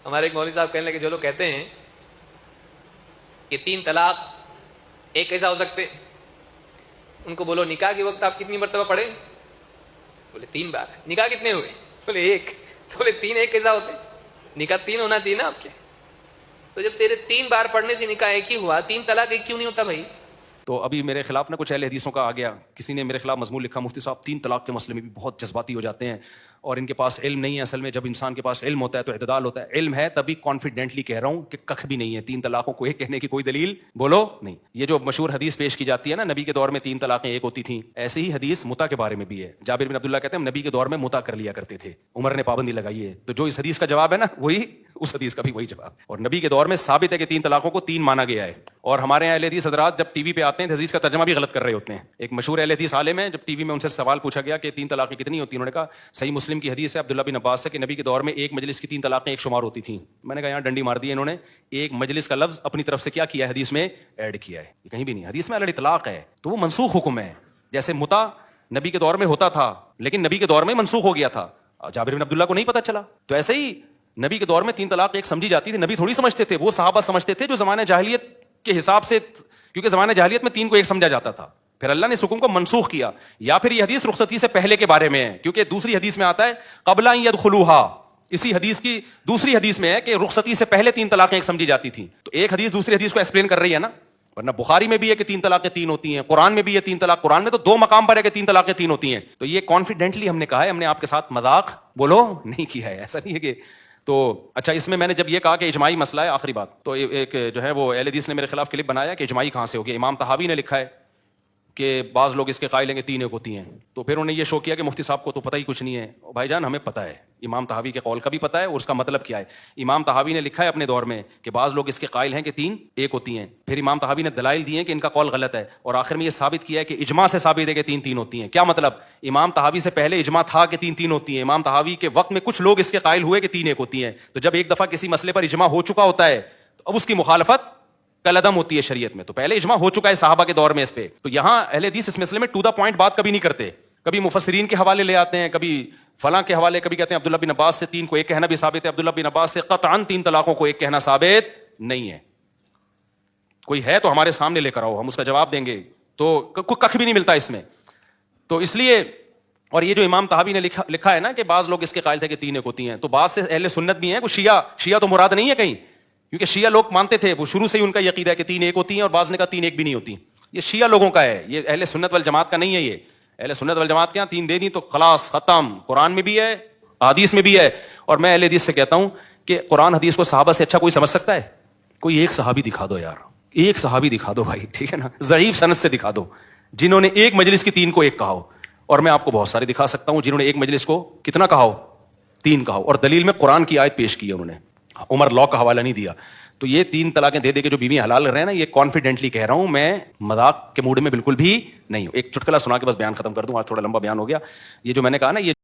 ہمارے ایک مولوی صاحب کہنے لگے جو لوگ کہتے ہیں کہ 3 طلاق ایک کیسا ہو سکتے، ان کو بولو نکاح کے وقت آپ کتنی مرتبہ پڑھے؟ بولے 3 بار۔ نکاح کتنے ہوئے؟ بولے 1۔ بولے 3 ایک کیسا ہوتے؟ نکاح 3 ہونا چاہیے نا آپ کے۔ تو جب تیرے 3 بار پڑھنے سے نکاح ایک ہی ہوا، 3 طلاق ایک کیوں نہیں ہوتا بھائی؟ تو ابھی میرے خلاف نا کچھ اہل حدیثوں کا آ گیا، کسی نے میرے خلاف مضمون لکھا، مفتی صاحب 3 طلاق کے مسئلے میں بھی بہت جذباتی ہو جاتے ہیں اور ان کے پاس علم نہیں ہے۔ اصل میں جب انسان کے پاس علم ہوتا ہے تو اعتدال ہوتا ہے۔ علم ہے تبھی کانفیڈنٹلی کہہ رہا ہوں کہ کخ بھی نہیں ہے، 3 طلاقوں کو ایک کہنے کی کوئی دلیل بولو نہیں۔ یہ جو مشہور حدیث پیش کی جاتی ہے نا، نبی کے دور میں 3 طلاقیں ایک ہوتی تھیں، ایسی ہی حدیث متع کے بارے میں بھی ہے۔ جابر بن عبداللہ کہتے ہیں نبی کے دور میں متع کر لیا کرتے تھے، عمر نے پابندی لگائی ہے۔ تو جو اس حدیث کا جواب ہے نا، وہی اس حدیث کا بھی وہی جواب۔ اور نبی کے دور میں ثابت ہے کہ 3 طلاقوں کو 3 مانا گیا ہے۔ اور ہمارے یہاں اہل حدیث حضرات جب ٹی وی پہ آتے ہیں حدیث کا ترجمہ بھی غلط کر رہے ہوتے ہیں۔ ایک مشہور اہل حدیث عالم ہے، جب ٹی وی میں ان سے سوال پوچھا گیا کہ 3 طلاقیں کتنی ہوتی ہیں، انہوں نے کہا صحیح مسلم کی حدیث ہے عبداللہ بن عباس سے کہ نبی کے دور میں ایک مجلس کی 3 طلاقیں ایک شمار ہوتی تھیں۔ میں نے کہا یہاں ڈنڈی مار دی انہوں نے، ایک مجلس کا لفظ اپنی طرف سے کیا کیا ہے، حدیث میں ایڈ کیا ہے، یہ کہیں بھی نہیں۔ حدیث میں علی اطلاق ہے تو وہ منسوخ حکم ہے۔ جیسے متع نبی کے دور میں ہوتا تھا لیکن نبی کے دور میں منسوخ ہو گیا تھا، جابر بن عبداللہ کو نہیں پتہ چلا۔ تو ایسے ہی نبی کے دور میں 3 طلاق ایک سمجھی جاتی تھی، نبی تھوڑی سمجھتے تھے، وہ صحابہ سمجھتے تھے جو زمانہ جاہلیت کے حساب سے، کیونکہ زمانہ جاہلیت میں 3 کو ایک سمجھا جاتا تھا۔ پھر اللہ نے اس حکم کو منسوخ کیا، یا پھر یہ حدیث رخصتی سے پہلے کے بارے میں ہے، کیونکہ دوسری حدیث میں آتا ہے قبل ان يدخلوها، اسی حدیث کی دوسری حدیث میں ہے کہ رخصتی سے پہلے 3 طلاقیں ایک سمجھی جاتی تھیں۔ تو ایک حدیث دوسری حدیث کو ایکسپلین کر رہی ہے نا، ورنہ بخاری میں بھی ہے کہ 3 طلاقیں 3 ہوتی ہیں، قرآن میں بھی ہے 3 طلاق، قرآن میں تو 2 مقام پر ہے کہ 3 طلاقیں 3 ہوتی ہیں۔ تو یہ کانفیڈنٹلی ہم نے کہا ہے، ہم نے آپ کے ساتھ مذاق بولو نہیں کیا ہے، ایسا نہیں ہے کہ تو اچھا۔ اس میں میں نے جب یہ کہا کہ اجماعی مسئلہ ہے، آخری بات، تو ایک جو ہے وہ اہل حدیث نے میرے خلاف کلپ بنایا کہ اجماعی کہاں سے ہو گیا۔ امام طحاوی نے لکھا ہے کہ بعض لوگ اس کے قائل ہیں کہ 3 ایک ہوتی ہیں، تو پھر انہوں نے یہ شو کیا کہ مفتی صاحب کو تو پتہ ہی کچھ نہیں ہے۔ بھائی جان ہمیں پتہ ہے، امام طحاوی کے قول کا بھی پتہ ہے اور اس کا مطلب کیا ہے۔ امام طحاوی نے لکھا ہے اپنے دور میں کہ بعض لوگ اس کے قائل ہیں کہ 3 ایک ہوتی ہیں، پھر امام طحاوی نے دلائل دیے ہیں کہ ان کا قول غلط ہے، اور آخر میں یہ ثابت کیا ہے کہ اجماع سے ثابت ہے کہ 3 3 ہوتی ہیں۔ کیا مطلب؟ امام طحاوی سے پہلے اجماع تھا کہ 3 3 ہوتی ہیں، امام طحاوی کے وقت میں کچھ لوگ اس کے قائل ہوئے کہ 3 ایک ہوتی ہیں۔ تو جب ایک دفعہ کسی مسئلے پر اجماع ہو چکا ہوتا ہے تو اب اس کی مخالفت کالعدم ہوتی ہے شریعت میں۔ تو پہلے اجماع ہو چکا ہے صحابہ کے دور میں اس پہ، تو یہاں اہل حدیث اس مسئلے میں ٹو دا پوائنٹ بات کبھی نہیں کرتے، کبھی مفسرین کے حوالے لے آتے ہیں، کبھی فلاں کے حوالے، کبھی کہتے ہیں عبداللہ بن عباس سے 3 کو ایک کہنا بھی ثابت ہے، عبداللہ بن عباس سے قطعاً 3 طلاقوں کو ایک کہنا ثابت نہیں ہے۔ کوئی ہے تو ہمارے سامنے لے کر آؤ، ہم اس کا جواب دیں گے۔ تو کوئی کخ بھی نہیں ملتا اس میں، تو اس لیے۔ اور یہ جو امام طحاوی نے لکھا ہے نا کہ بعض لوگ اس کے قائل تھے کہ 3 ایک ہوتی ہیں، تو بعض سے اہل سنت بھی ہیں، کوئی شیعہ تو مراد نہیں ہے کہیں، کیونکہ شیعہ لوگ مانتے تھے، وہ شروع سے ہی ان کا عقیدہ ہے کہ 3 ایک ہوتی ہیں، اور بعض نے کہا 3 ایک بھی نہیں ہوتی۔ یہ شیعہ لوگوں کا ہے، یہ اہل سنت والجماعت کا نہیں ہے۔ یہ اہل سنت والجماعت کے یہاں 3 دے دی تو خلاص ختم، قرآن میں بھی ہے حدیث میں بھی ہے۔ اور میں اہل حدیث سے کہتا ہوں کہ قرآن حدیث کو صحابہ سے اچھا کوئی سمجھ سکتا ہے؟ کوئی ایک صحابی دکھا دو یار، ایک صحابی دکھا دو بھائی، ٹھیک ہے نا، ضعیف سند سے دکھا دو جنہوں نے ایک مجلس کی 3 کو ایک کہا ہو۔ اور میں آپ کو بہت سارے دکھا سکتا ہوں جنہوں نے ایک مجلس کو کتنا کہا ہو، 3 کہا ہو، اور دلیل میں قرآن کی آیت پیش کی ہے انہوں نے، عمر لا کا حوالہ نہیں دیا۔ تو یہ 3 طلاقیں دے دے کے جو بیوی حلال کر رہے ہیں نا، یہ کانفیڈنٹلی کہہ رہا ہوں، میں مذاق کے موڈ میں بالکل بھی نہیں ہوں۔ ایک چٹکلا سنا کے بس بیان ختم کر دوں، آج تھوڑا لمبا بیان ہو گیا۔ یہ جو میں نے کہا نا، یہ